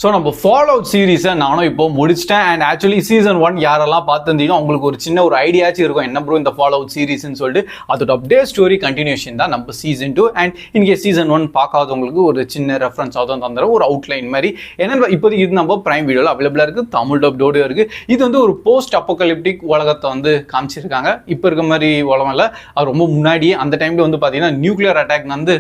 So நம்ம follow out சீரீஸை நானும் இப்போ முடிச்சிட்டேன். அண்ட் ஆக்சுவலி சீசன் 1 யாரெல்லாம் பார்த்துருந்தீங்க உங்களுக்கு ஒரு சின்ன ஒரு ஐடியாச்சும் இருக்கும் என்ன ப்ரோ இந்த ஃபாலோ அவுட் சீரீஸ்ன்னு சொல்லிட்டு. அதோட அப்டேட் ஸ்டோரி கண்டினியூஷன் தான் நம்ம சீசன் 2. அண்ட் இன்கேஸ் சீசன் 1 பார்க்காதவங்களுக்கு ஒரு சின்ன ரெஃபரன்ஸ் ஆகும் தந்துடும், ஒரு அவுட்லைன் மாதிரி. ஏன்னா இப்போதைக்கு இது நம்ம பிரைம் வீடியோவில் அவைலபிளாக இருக்குது, தமிழ் டப்டோடு இருக்குது. இது வந்து ஒரு போஸ்ட் அப்போகலிப்டிக் உலகத்தை வந்து காமிச்சிருக்காங்க. இப்போ இருக்க மாதிரி உலகம் இல்லை, அது ரொம்ப முன்னாடியே. அந்த டைமில் வந்து பார்த்தீங்கன்னா நியூக்ளியர் அட்டாக் வந்து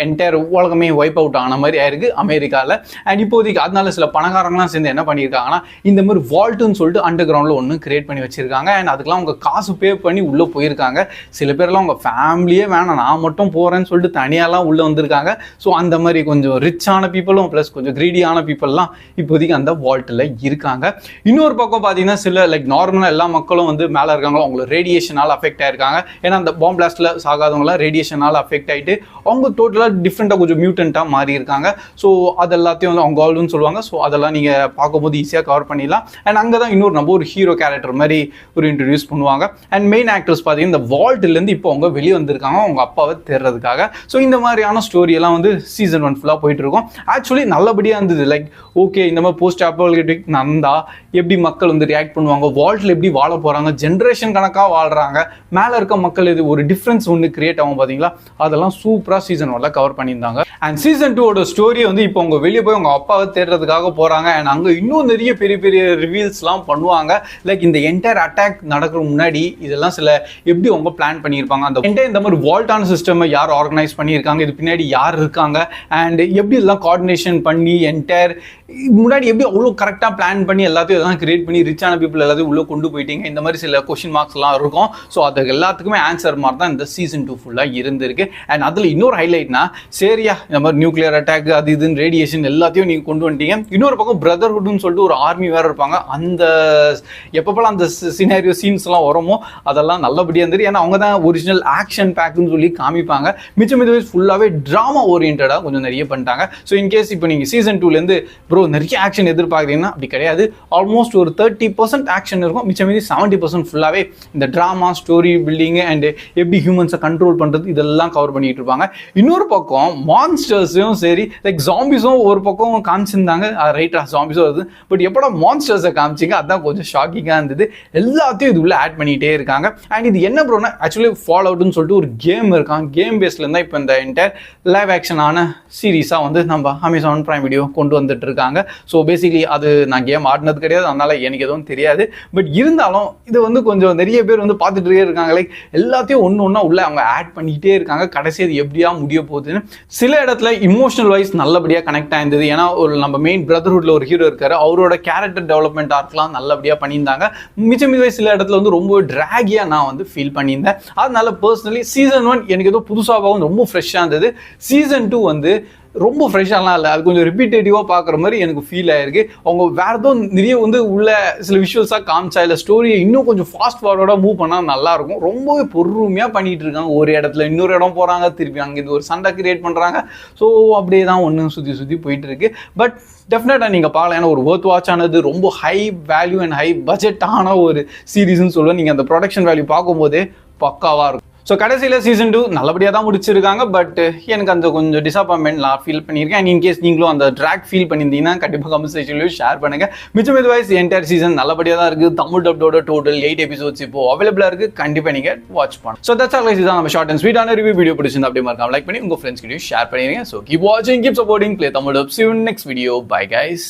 என்டையர் உலகமே வைப் அவுட் ஆன மாதிரி ஆயிருக்கு அமெரிக்காவில். அண்ட் இப்போதைக்கு அதனால சில பணக்காரங்களாம் சேர்ந்து என்ன பண்ணியிருக்காங்கன்னா இந்த மாதிரி வால்ட்டுன்னு சொல்லிட்டு அண்டர் கிரவுண்டில் ஒன்று கிரியேட் பண்ணி வச்சிருக்காங்க. அண்ட் அதுக்கெல்லாம் அவங்க காசு பே பண்ணி உள்ளே போயிருக்காங்க. சில பேர்லாம் அவங்க ஃபேமிலியே வேணாம் நான் மட்டும் போகிறேன்னு சொல்லிட்டு தனியாலாம் உள்ளே வந்திருக்காங்க. ஸோ அந்த மாதிரி கொஞ்சம் ரிச்சான பீப்புளும் ப்ளஸ் கொஞ்சம் க்ரீடியான பீப்புளெலாம் இப்போதைக்கு அந்த வால்ட்டில் இருக்காங்க. இன்னொரு பக்கம் பார்த்தீங்கன்னா சில லைக் நார்மலாக எல்லா மக்களும் வந்து மேலே இருக்காங்களோ அவங்களுக்கு ரேடியேஷனால் அஃபெக்ட் ஆயிருக்காங்க. ஏன்னா அந்த பாம் பிளாஸ்ட்டில் சாகாதவங்களாம் ரேடியேஷனால் அஃபெக்ட் ஆகிட்டு அவங்க டோட்டலாக டிஃப்ரெண்ட்டாக கொஞ்சம் மியூட்டண்ட்டாக மாறி இருக்காங்க. ஸோ அது எல்லாத்தையும் வந்து அவங்க ஆல்னு சொல்லுவாங்க. ஸோ அதெல்லாம் நீங்கள் பார்க்கும்போது ஈஸியாக கவர் பண்ணிடலாம். அண்ட் அங்கே தான் இன்னொரு நம்ம ஒரு ஹீரோ கேரக்டர் மாதிரி ஒரு இன்ட்ரடியூஸ் பண்ணுவாங்க. அண்ட் மெயின் ஆக்டர்ஸ் பார்த்தீங்கன்னா இந்த வால்ட்லேருந்து இப்போ அவங்க வெளியே வந்திருக்காங்க அவங்க அப்பாவை தேடுறதுக்காக. ஸோ இந்த மாதிரியான ஸ்டோரியெல்லாம் வந்து சீசன் 1 ஃபுல்லாக போயிட்டு இருக்கும். ஆக்சுவலி நல்லபடியாக இருந்தது. லைக் ஓகே இந்த மாதிரி போஸ்ட் அப்போகலிப்டிக் நடந்தால் எப்படி மக்கள் வந்து ரியாக்ட் பண்ணுவாங்க, வால்ட்டில் எப்படி வாழ போகிறாங்க, ஜென்ரேஷன் கணக்காக வாழ்கிறாங்க, மேலே இருக்க மக்கள் இது ஒரு டிஃப்ரென்ஸ் ஒன்று கிரியேட் ஆகும் பார்த்தீங்களா, அதெல்லாம் சூப்பராக சீசன் 1 கவர் பண்ணியிருந்தாங்க. அண்ட் சீசன் 2 ஸ்டோரி வந்து இப்போ அவங்க வெளியே போய் அவங்க அப்பாவை தேடுறதுக்காக போகிறாங்க. அண்ட் அங்கே இன்னும் நிறைய பெரிய பெரிய ரிவீல்ஸ்லாம் பண்ணுவாங்க. லைக் இந்த என்டையர் அட்டாக் நடக்கிற முன்னாடி இதெல்லாம் சில எப்படி அவங்க பிளான் பண்ணியிருப்பாங்க, அந்த என்டையர் இந்த மாதிரி வால்ட்டான சிஸ்டம் யார் ஆர்கனைஸ் பண்ணியிருக்காங்க, இது பின்னாடி யார் இருக்காங்க, அண்ட் எப்படி இதெல்லாம் கோஆர்டினேஷன் பண்ணி என்டையர் முன்னாடி எப்படி அவ்வளோ கரெக்டாக பிளான் பண்ணி எல்லாத்தையும் இதெல்லாம் கிரியேட் பண்ணி ரிச்சான பீப்புள் எல்லாத்தையும் உள்ளே கொண்டு போயிட்டீங்க, இந்த மாதிரி சில கொஸ்டின் மார்க்ஸ்லாம் இருக்கும். ஸோ அது எல்லாத்துக்குமே ஆன்சர் மாதிரி தான் இந்த சீசன் 2 ஃபுல்லாக இருந்திருக்கு. அண்ட் அதில் இன்னொரு ஹைலைட்னா சரியா இந்த மாதிரி நியூக்ளியர் அட்டாக் அது இதுன்னு ரேடியேஷன் எல்லாத்தையும் நீங்கள் கொண்டு வந்துட்டீங்க. இன்னொரு பக்கம் பிரதர்ஹுட்னு சொல்லிட்டு ஒரு ஆர்மி வேறு இருப்பாங்க. அந்த எப்பப்போலாம் அந்த சினாரியோ சீன்ஸ்லாம் வருமோ அதெல்லாம் நல்லபடியாக இருந்தது. ஏன்னா அவங்க தான் ஒரிஜினல் ஆக்ஷன் பேக்குன்னு சொல்லி காமிப்பாங்க. மிச்சம் இது ஃபுல்லாகவே ட்ராமா ஓரியன்டாக கொஞ்சம் நிறைய பண்ணிட்டாங்க. ஸோ இன்கேஸ் இப்போ நீங்கள் சீசன் 2லேருந்து ப்ரோ நிறைய ஆக்ஷன் எதிர்பார்க்குறீங்கன்னா அப்படி கிடையாது. ஆல்மோஸ்ட் ஒரு 30% ஆக்ஷன் இருக்கும், மிச்சம் மீதி 70% ஃபுல்லாகவே இந்த ட்ராமா ஸ்டோரி பில்டிங்கு அண்ட் எப்படி ஹியூமன்ஸை கண்ட்ரோல் பண்ணுறது இதெல்லாம் கவர் பண்ணிட்டு இருப்பாங்க. இன்னொரு பக்கம் மான்ஸ்டர்ஸும் சரி லைக் ஜாம்பிஸும் ஒரு பக்கம் காமிச்சிருந்தாங்க. ரைட்டா ஜாம்பிஸும் வருது, பட் எப்படா மான்ஸ்டர்ஸை காமிச்சிங்க அதுதான் கொஞ்சம் ஷாக்கிங்காக இருந்தது. எல்லாத்தையும் இது உள்ள ஆட் பண்ணிகிட்டே இருக்காங்க. அண்ட் இது என்ன ப்ரோனா ஆக்சுவலி ஃபால் அவுட்னு சொல்லிட்டு ஒரு கேம் இருக்காங்க. கேம் பேஸ்ல இருந்தால் இப்போ இந்த என்டையர் லைவ் ஆக்ஷனான சீரீஸாக வந்து நம்ம அமேசான் பிரைம் வீடியோ கொண்டு வந்துட்டு இருக்காங்க. ஸோ பேசிக்லி அது நான் கேம் ஆடினது கிடையாது, அதனால எனக்கு எதுவும் தெரியாது. பட் இருந்தாலும் இது வந்து கொஞ்சம் நிறைய பேர் வந்து பார்த்துட்டே இருக்காங்க. லைக் எல்லாத்தையும் ஒன்று ஒன்றா உள்ள அவங்க ஆட் பண்ணிக்கிட்டே இருக்காங்க. கடைசி அது எப்படியா முடிய போகுதுன்னு சில இடத்துல இமோஷனல் வைஸ் நல்லபடியாக கனெக்ட் ஆயிருந்தது. ஏன்னா ஒரு நம்ம மெயின் பிரதர்ஹுட்ல ஒரு ஹீரோ இருக்காரு, அவரோட கேரக்டர் டெவலப்மெண்ட் ஆர்க்லாம் நல்லபடியாக பண்ணியிருந்தாங்க. மிச்சம் சில இடத்துல வந்து ரொம்ப டிராகியாக நான் வந்து ஃபீல் பண்ணியிருந்தேன். அதனால பர்சனலி சீசன் 1 எனக்கு ஏதோ புதுசாகவும் ரொம்ப ஃப்ரெஷ்ஷாக இருந்தது. சீசன் 2 வந்து ரொம்ப ஃப்ரெஷ்ஷாலாம் இல்லை, அது கொஞ்சம் ரிப்பீட்டேட்டிவாக பார்க்குற மாதிரி எனக்கு ஃபீல் ஆயிருக்கு. அவங்க வேறு ஏதோ நிறைய வந்து உள்ள சில விஷுவல்ஸாக காமிச்சா இல்லை ஸ்டோரியை இன்னும் கொஞ்சம் ஃபாஸ்ட் ஃபார்வர்டாக மூவ் பண்ணால் நல்லாயிருக்கும். ரொம்பவே பொறுமையாக பண்ணிகிட்டு இருக்காங்க. ஒரு இடத்துல இன்னொரு இடம் போகிறாங்க, திருப்பி அங்கே இது ஒரு சண்டை கிரியேட் பண்ணுறாங்க. ஸோ அப்படியே தான் ஒன்று சுற்றி போயிட்டு இருக்கு. பட் டெஃபினட்டாக நீங்கள் பார்க்கலாம். ஏன்னா ஒரு ஒர்த் வாட்ச் ஆனது ரொம்ப ஹை வேல்யூ அண்ட் ஹை பட்ஜெட்டான ஒரு சீரீஸ்ன்னு சொல்லுவேன். நீங்கள் அந்த ப்ரொடக்ஷன் வேல்யூ பார்க்கும்போதே பக்காவாக இருக்கும். ஸோ கடைசியில் சீசன் 2 நல்லபடியாக தான் முடிச்சிருக்காங்க. பட் எனக்கு அந்த கொஞ்சம் டிசப்பாயின்மெண்ட் நான் ஃபீல் பண்ணியிருக்கேன். அண்ட் இன்கேஸ் நீங்களும் அந்த ட்ராக் ஃபீல் பண்ணியிருந்தீங்கன்னா கண்டிப்பாக கமெண்ட் செக்ஷன்லையும் ஷேர் பண்ணுங்கள். மிச்சம் இதுவாய்ஸ் என்டையர் சீசன் நல்லபடியாக தான் இருக்குது. தமிழ் டப்டோட டோட்டல் 8 எபிசோட்ஸ் இப்போ அவைலபிளாக இருக்குது. கண்டிப்பாக நீங்கள் வாட்ச் பண்ணணும். ஸோ தட்ஸ் ஆல் கைஸ், இதான் நம்ம ஷார்ட் அண்ட் ஸ்வீட்டான ரிவ்யூ வீடியோ பிடிச்சிருந்தா அப்படியே மறக்காம லைக் பண்ணி உங்கள் ஃப்ரெண்ட்ஸ் கிட்டயும் ஷேர் பண்ணிடுங்க. ஸோ கீப் வாட்சிங், keep supporting play Tamil dub. See you in next video. Bye guys.